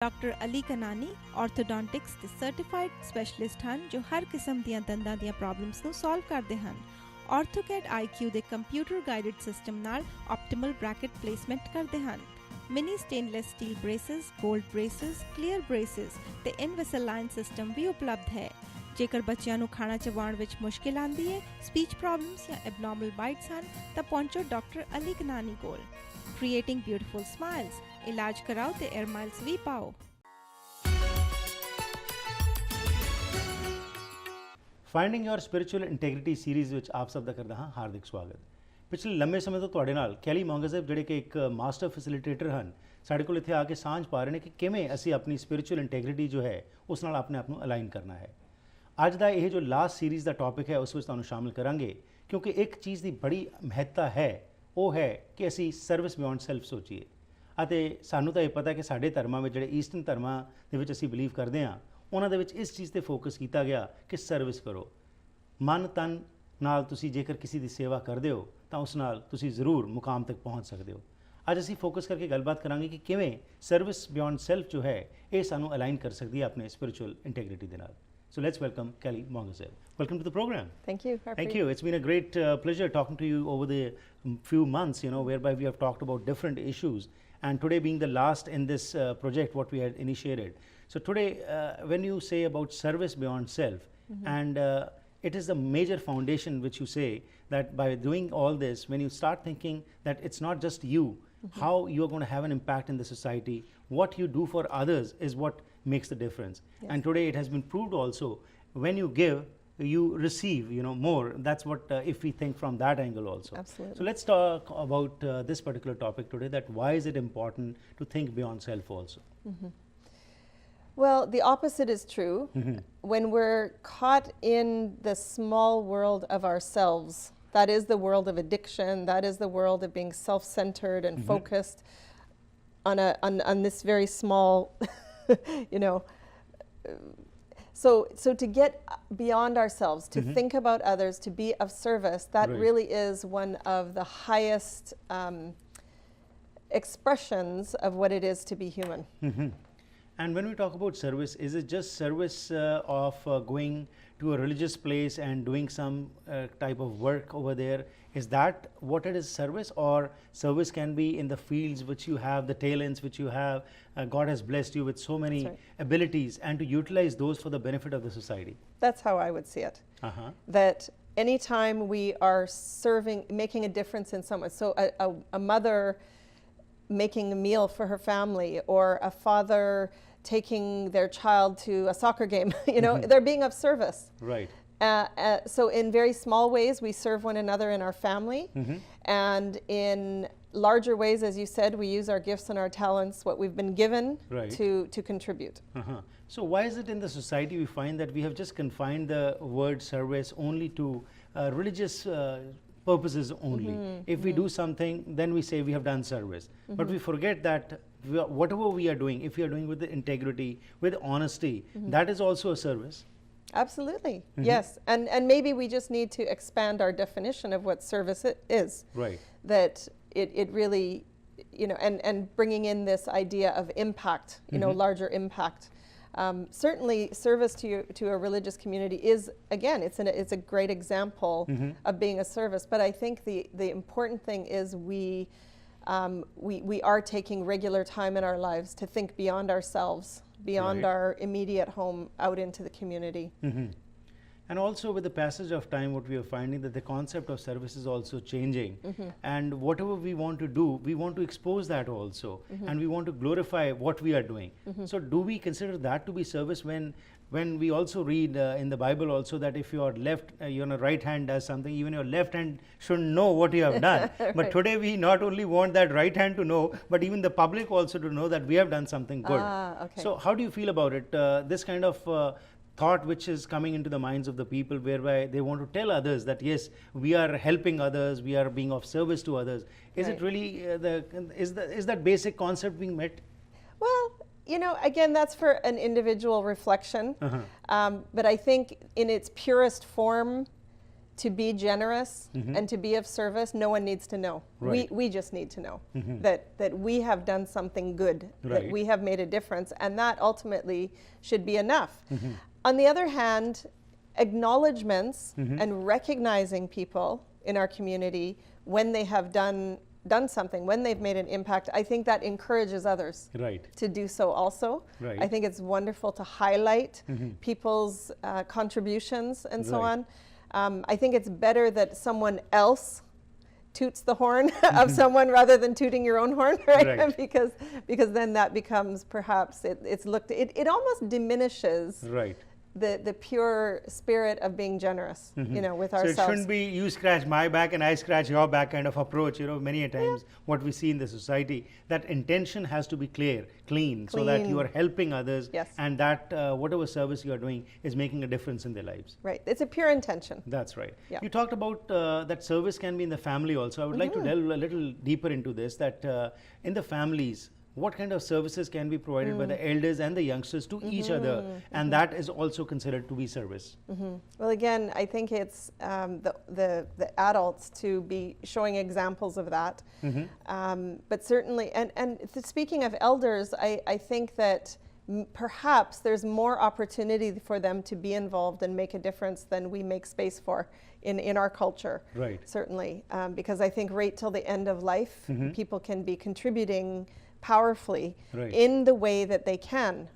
Doctor Ali ਕਨਾਨੀ ਆਰਥੋਡੋਂਟਿਕਸ ਦੇ certified specialist ਹਨ ਜੋ ਹਰ ਕਿਸਮ ਦੀਆਂ ਦੰਦਾਂ ਦੀਆਂ ਪ੍ਰੋਬਲਮਸ ਨੂੰ ਸੋਲਵ ਕਰਦੇ ਹਨ। ਆਰਥੋਕੈਡ IQ ਦੇ ਕੰਪਿਊਟਰ ਗਾਈਡਡ ਸਿਸਟਮ ਨਾਲ ਆਪਟੀਮਲ ਬ੍ਰੈਕਟ ਪਲੇਸਮੈਂਟ ਕਰਦੇ ਹਨ। ਮਿਨੀ ਸਟੇਨਲੈਸ ਸਟੀਲ ਬ੍ਰੇਸਿਸ, 골ਡ ਬ੍ਰੇਸਿਸ, ਕਲੀਅਰ ਬ੍ਰੇਸਿਸ ਤੇ ਇਨਵਿਸਲਾਈਨ ਸਿਸਟਮ ਵੀ ਉਪਲਬਧ ਹੈ। ਜੇਕਰ ਬੱਚਿਆਂ ਨੂੰ ਖਾਣਾ ਚਬਾਉਣ ਵਿੱਚ ਮੁਸ਼ਕਿਲ ਆਉਂਦੀ ਹੈ, ਸਪੀਚ ਪ੍ਰੋਬਲਮਸ ਜਾਂ ਐਬਨੋਰਮਲ ਬਾਈਟਸ ਹਨ ਤਾਂ ਪਹੁੰਚੋ ਡਾਕਟਰ ਅਲੀ ਕਨਾਨੀ ਕੋਲ। ਕ੍ਰੀਏਟਿੰਗ ਬਿਊਟੀਫੁਲ ਸਮਾਈਲਸ, ਇਲਾਜ ਕਰਾਓ ਤੇ 에ਅਰ ਮਾਈਲਸ ਵੀ ਪਾਓ। ਫਾਈਂਡਿੰਗ ਯੋਰ ਸਪਿਰਿਚੁਅਲ ਇੰਟੈਗ੍ਰਿਟੀ ਸੀਰੀਜ਼ ਵਿੱਚ ਆਪ ਸਭ ਦਾ ਕਰਦਾ ਹਾਂ ਹਾਰਦਿਕ ਸਵਾਗਤ। ਪਿਛਲੇ ਲੰਮੇ ਸਮੇਂ ਤੋਂ ਤੁਹਾਡੇ ਨਾਲ ਕੈਲੀ ਮੌਂਗਜ਼ੇਬ ਜਿਹੜੇ ਕਿ ਇੱਕ ਮਾਸਟਰ ਫੈਸਿਲੀਟੇਟਰ ਹਨ, ਸਾਡੇ ਕੋਲ ਇੱਥੇ ਆ ਕੇ ਸਾਂਝ ਪਾ ਰਹੇ ਨੇ ਕਿ ਕਿਵੇਂ ਅਸੀਂ ਆਪਣੀ ਸਪਿਰਿਚੁਅਲ ਇੰਟੈਗ੍ਰਿਟੀ ਜੋ ਹੈ ਉਸ ਨਾਲ ਆਪਣੇ ਆਪ ਨੂੰ ਅਲਾਈਨ ਕਰਨਾ ਹੈ। ਅੱਜ ਦਾ ਇਹ ਜੋ ਲਾਸਟ ਸੀਰੀਜ਼ ਦਾ ਟੌਪਿਕ ਹੈ ਉਸ ਵਿੱਚ ਤੁਹਾਨੂੰ ਸ਼ਾਮਿਲ ਕਰਾਂਗੇ, ਕਿਉਂਕਿ ਇੱਕ ਚੀਜ਼ ਦੀ ਬੜੀ ਮਹੱਤਤਾ ਹੈ, ਉਹ ਹੈ ਕਿ ਅਸੀਂ ਸਰਵਿਸ ਬਿਯੋਂਡ ਸੈਲਫ ਸੋਚੀਏ। ਅਤੇ ਸਾਨੂੰ ਤਾਂ ਇਹ ਪਤਾ ਕਿ ਸਾਡੇ ਧਰਮਾਂ ਵਿੱਚ ਜਿਹੜੇ ਈਸਟਰਨ ਧਰਮਾਂ ਦੇ ਵਿੱਚ ਅਸੀਂ ਬਿਲੀਵ ਕਰਦੇ ਹਾਂ, ਉਹਨਾਂ ਦੇ ਵਿੱਚ ਇਸ ਚੀਜ਼ 'ਤੇ ਫੋਕਸ ਕੀਤਾ ਗਿਆ ਕਿ ਸਰਵਿਸ ਕਰੋ। ਮਨ ਤਨ ਨਾਲ ਤੁਸੀਂ ਜੇਕਰ ਕਿਸੇ ਦੀ ਸੇਵਾ ਕਰਦੇ ਹੋ ਤਾਂ ਉਸ ਨਾਲ ਤੁਸੀਂ ਜ਼ਰੂਰ ਮੁਕਾਮ ਤੱਕ ਪਹੁੰਚ ਸਕਦੇ ਹੋ। ਅੱਜ ਅਸੀਂ ਫੋਕਸ ਕਰਕੇ ਗੱਲਬਾਤ ਕਰਾਂਗੇ ਕਿ ਕਿਵੇਂ ਸਰਵਿਸ ਬਿਯੋਂਡ ਸੈਲਫ ਜੋ ਹੈ ਇਹ ਸਾਨੂੰ ਅਲਾਈਨ ਕਰ ਸਕਦੀ ਹੈ ਆਪਣੇ ਸਪਿਰਿਚੁਅਲ ਇੰਟੈਗ੍ਰਿਟੀ ਦੇ ਨਾਲ। So let's welcome Kelly Mongazeb. Welcome to the program. Thank you. Thank you. It's been a great pleasure talking to you over the few months, whereby we have talked about different issues. And today being the last in this project, what we had initiated. So today, when you say about service beyond self, and it is the major foundation which you say that by doing all this, when you start thinking that it's not just you, how you're going to have an impact in the society, what you do for others is what makes the difference. Yes. And today it has been proved also, when you give, you receive more. That's what if we think from that angle also. Absolutely. So let's talk about this particular topic today, that why is it important to think beyond self also? Well, the opposite is true. When we're caught in the small world of ourselves, that is the world of addiction, that is the world of being self-centered and focused on this very small so to get beyond ourselves, to think about others, to be of service, that Right. really is one of the highest expressions of what it is to be human. And when we talk about service, is it just service of going to a religious place and doing some type of work over there? Is that what it is, service? Or service can be in the fields which you have, the talents which you have. God has blessed you with so many That's right. abilities, and to utilize those for the benefit of the society. That's how I would see it. That anytime we are serving, making a difference in someone, so a mother making a meal for her family, or a father taking their child to a soccer game, they're being of service. Right. So in very small ways, we serve one another in our family. And in larger ways, as you said, we use our gifts and our talents, what we've been given, Right. to contribute. So why is it in the society we find that we have just confined the word service only to religious purposes only? If we do something, then we say we have done service. But we forget that whatever we are doing, if we are doing with the integrity, with honesty, that is also a service. Absolutely, yes. And maybe we just need to expand our definition of what service is. Right. That it really, and bringing in this idea of impact, larger impact. Certainly service to a religious community is, again, it's a great example of being a service. But I think the important thing is we are taking regular time in our lives to think beyond ourselves, beyond Right. our immediate home, out into the community. And also with the passage of time, what we are finding that the concept of service is also changing. And whatever we want to do, we want to expose that also. And we want to glorify what we are doing. So do we consider that to be service when we also read in the Bible also that if your right hand does something, even your left hand should know what you have done. But Right. today we not only want that right hand to know, but even the public also to know that we have done something good. Okay. So how do you feel about it? This kind of thought which is coming into the minds of the people, whereby they want to tell others that yes, we are helping others, we are being of service to others. Is it Right. really is that basic concept being met? Well, again, that's for an individual reflection. But I think in its purest form, to be generous and to be of service, no one needs to know. Right. We just need to know that we have done something good, that Right. we have made a difference, and that ultimately should be enough. On the other hand, acknowledgements and recognizing people in our community when they have done something, when they've made an impact, I think that encourages others Right. to do so also. Right. I think it's wonderful to highlight people's contributions and so Right. on. I think it's better that someone else toots the horn of someone rather than tooting your own horn, right? Right. because then that becomes perhaps it almost diminishes Right. the pure spirit of being generous, with So it ourselves. shouldn't be you scratch my back and I scratch your back kind of approach. Many a times what we see in the society, that intention has to be clean, so that you are helping others, Yes. and that whatever service you are doing is making a difference in their lives. Right. It's a pure intention. That's right. Yeah. You talked about that service can be in the family also. I would like to delve a little deeper into this, that in the families, what kind of services can be provided by the elders and the youngsters to each other, and that is also considered to be service. Well, again, I think it's the adults to be showing examples of that. But certainly, and speaking of elders, I think that perhaps there's more opportunity for them to be involved and make a difference than we make space for in our culture. Right. Certainly, because I think right till the end of life, people can be contributing powerfully Right. in the way that they can.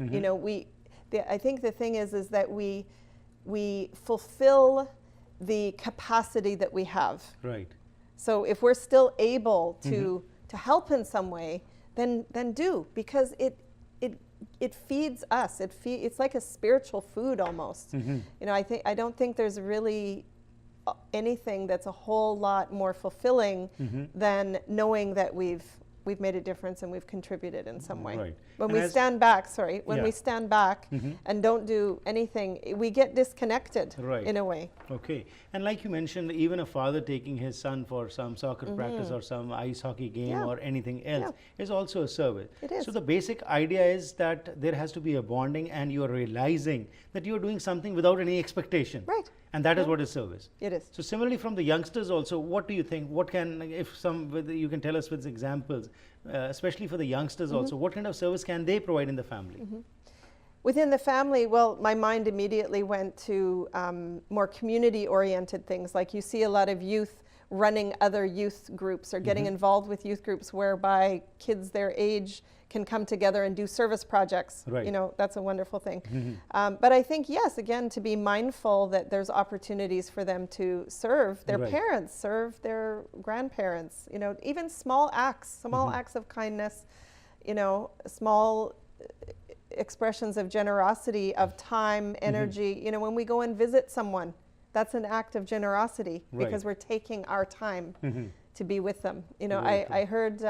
I think the thing is that we fulfill the capacity that we have. Right. So if we're still able to help in some way, then do, because it feeds us. It's like a spiritual food almost. I don't think there's really anything that's a whole lot more fulfilling than knowing that we've made a difference and we've contributed in some way. Right. When And we as- stand back, Yeah. we stand back and don't do anything, we get disconnected Right. in a way. Okay. And like you mentioned, even a father taking his son for some soccer practice or some ice hockey game Yeah. or anything else Yeah. is also a service. It is. So the basic idea is that there has to be a bonding, and you are realizing that you are doing something without any expectation. Right. And that is what is service. It is. So similarly, from the youngsters also, what do you think? What can, if you can tell us with examples, especially for the youngsters also, what kind of service can they provide in the family? Within the family, well, my mind immediately went to more community-oriented things. Like you see a lot of youth running other youth groups or getting involved with youth groups whereby kids their age can come together and do service projects. Right. That's a wonderful thing. But I think, yes, again, to be mindful that there's opportunities for them to serve their Right. parents, serve their grandparents, even small acts of kindness, small expressions of generosity, of time, energy. When we go and visit someone, that's an act of generosity because we're taking our time to be with them. I heard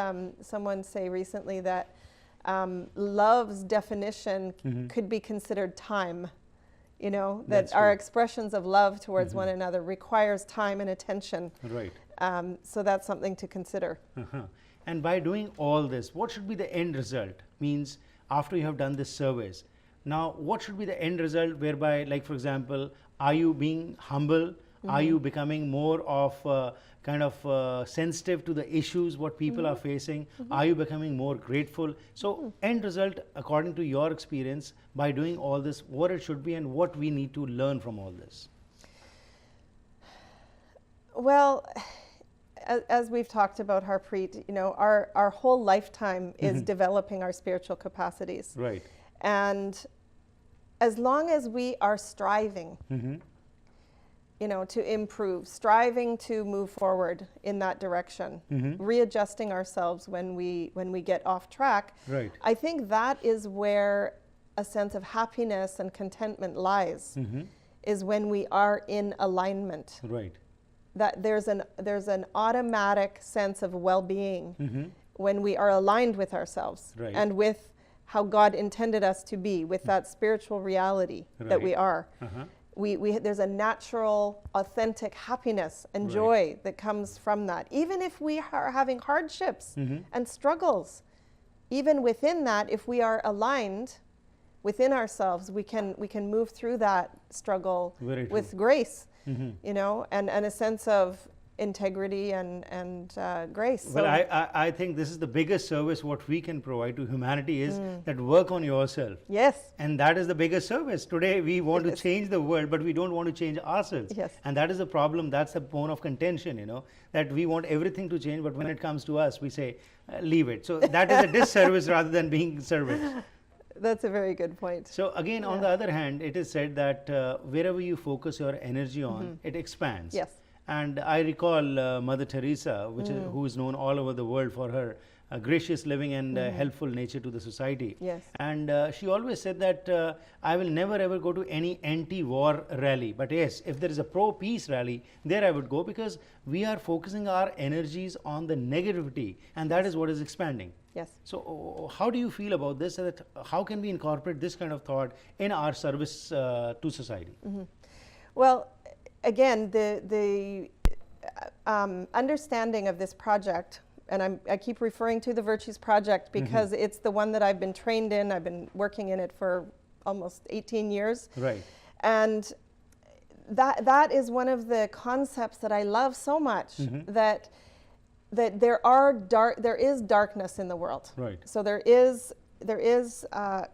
someone say recently that love's definition could be considered time. That That's our true. expressions of love towards one another requires time and attention. Right. So that's something to consider. And by doing all this, what should be the end result? Means after you have done this service, now what should be the end result whereby, like for example, are you being humble? Are you becoming more of kind of sensitive to the issues what people are facing? Are you becoming more grateful? So end result, according to your experience, by doing all this, what it should be and what we need to learn from all this? Well, as we've talked about, Harpreet, our whole lifetime is developing our spiritual capacities. Right. And as long as we are striving, to improve, striving to move forward in that direction, readjusting ourselves when we get off track, Right. I think that is where a sense of happiness and contentment lies, is when we are in alignment. Right. That there's an automatic sense of well-being when we are aligned with ourselves Right. and with how God intended us to be, with that spiritual reality that we Right. are. Uh-huh. There's a natural, authentic happiness and Right. joy that comes from that. Even if we are having hardships and struggles, even within that, if we are aligned, within ourselves, we can move through that struggle Very true. with grace, you know, and a sense of integrity and grace. Well, I think this is the biggest service what we can provide to humanity is that work on yourself. Yes. And that is the biggest service. Today we want to Yes. change the world, but we don't want to change ourselves. Yes. And that is the problem. That's the bone of contention, you know, that we want everything to change, but when it comes to us, we say, leave it. So that is a disservice rather than being service. That's a very good point. So again, on the other hand, it is said that wherever you focus your energy on, it expands. Yes. And I recall Mother Teresa, who is known all over the world for her gracious living and helpful nature to the society. Yes. And she always said that I will never ever go to any anti-war rally. But yes, if there is a pro-peace rally, there I would go, because we are focusing our energies on the negativity, and that is what is expanding. Yes. So how do you feel about this? That how can we incorporate this kind of thought in our service to society? Well, again, the understanding of this project, and I keep referring to the Virtues Project because it's the one that I've been trained in. I've been working in it for almost 18 years. Right. And that is one of the concepts that I love so much, that there is darkness in the world. Right. So there is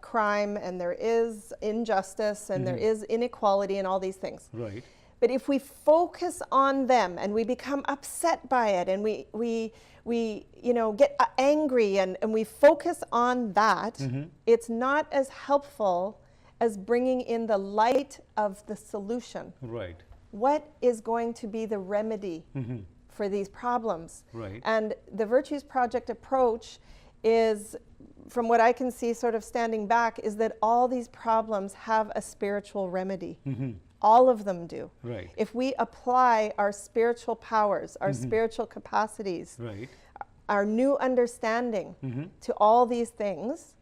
crime, and there is injustice, and there is inequality, and all these things. Right. But if we focus on them and we become upset by it, and we you know, get angry, and we focus on that, it's not as helpful as bringing in the light of the solution. Right. What is going to be the remedy for these problems? Right. And the Virtues Project approach is, from what I can see sort of standing back, is that all these problems have a spiritual remedy. All of them do. Right. If we apply our spiritual powers, our spiritual capacities, Right. our new understanding to all these things,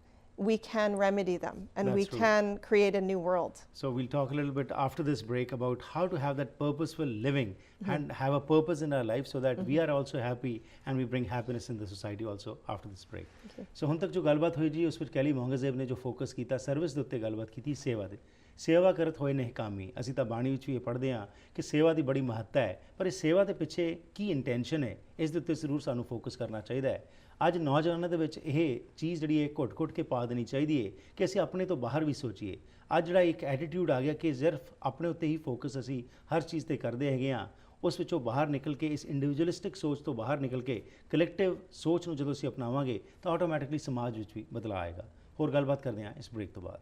we can remedy them, and we That's true. can create a new world. So we'll talk a little bit after this break about how to have that purposeful living and have a purpose in our life, so that we are also happy and we bring happiness in the society also after this break. So ਹੁਣ ਤੱਕ ਜੋ ਗੱਲਬਾਤ ਹੋਈ ਜੀ, ਉਸ ਵਿੱਚ Kelly ਮੌਂਗਜ਼ੇਬ ਨੇ ਜੋ ਫੋਕਸ ਕੀਤਾ ਸਰਵਿਸ ਦੇ ਉੱਤੇ ਗੱਲਬਾਤ ਕੀਤੀ, ਸੇਵਾ ਦੇ। ਸੇਵਾ ਕਰਤ ਹੋਏ ਨਿਹਕਾਮੀ। ਅਸੀਂ ਤਾਂ ਬਾਣੀ ਵਿੱਚ ਵੀ ਇਹ ਪੜ੍ਹਦੇ ਹਾਂ ਕਿ ਸੇਵਾ ਦੀ ਬੜੀ ਮਹੱਤਤਾ ਹੈ, ਪਰ ਇਸ ਸੇਵਾ ਦੇ ਪਿੱਛੇ ਕੀ ਇੰਟੈਂਸ਼ਨ ਹੈ, ਇਸ ਦੇ ਉੱਤੇ ਜ਼ਰੂਰ ਸਾਨੂੰ ਫੋਕਸ ਕਰਨਾ ਚਾਹੀਦਾ ਹੈ। ਅੱਜ ਨੌਜਵਾਨਾਂ ਦੇ ਵਿੱਚ ਇਹ ਚੀਜ਼ ਜਿਹੜੀ ਹੈ ਘੁੱਟ-ਘੁੱਟ ਕੇ ਪਾ ਦੇਣੀ ਚਾਹੀਦੀ ਹੈ ਕਿ ਅਸੀਂ ਆਪਣੇ ਤੋਂ ਬਾਹਰ ਵੀ ਸੋਚੀਏ। ਅੱਜ ਜਿਹੜਾ ਇੱਕ ਐਟੀਟਿਊਡ ਆ ਗਿਆ ਕਿ ਸਿਰਫ ਆਪਣੇ ਉੱਤੇ ਹੀ ਫੋਕਸ ਅਸੀਂ ਹਰ ਚੀਜ਼ ਤੇ ਕਰਦੇ ਹੈਗੇ ਹਾਂ, ਉਸ ਵਿੱਚੋਂ ਬਾਹਰ ਨਿਕਲ ਕੇ, ਇਸ ਇੰਡੀਵਿਜੂਅਲਿਸਟਿਕ ਸੋਚ ਤੋਂ ਬਾਹਰ ਨਿਕਲ ਕੇ ਕਲੈਕਟਿਵ ਸੋਚ ਨੂੰ ਜਦੋਂ ਅਸੀਂ ਅਪਣਾਵਾਂਗੇ ਤਾਂ ਆਟੋਮੈਟਿਕਲੀ ਸਮਾਜ ਵਿੱਚ ਵੀ ਬਦਲਾਅ ਆਏਗਾ। ਹੋਰ ਗੱਲਬਾਤ ਕਰਦੇ ਹਾਂ ਇਸ ਬ੍ਰੇਕ ਤੋਂ ਬਾਅਦ।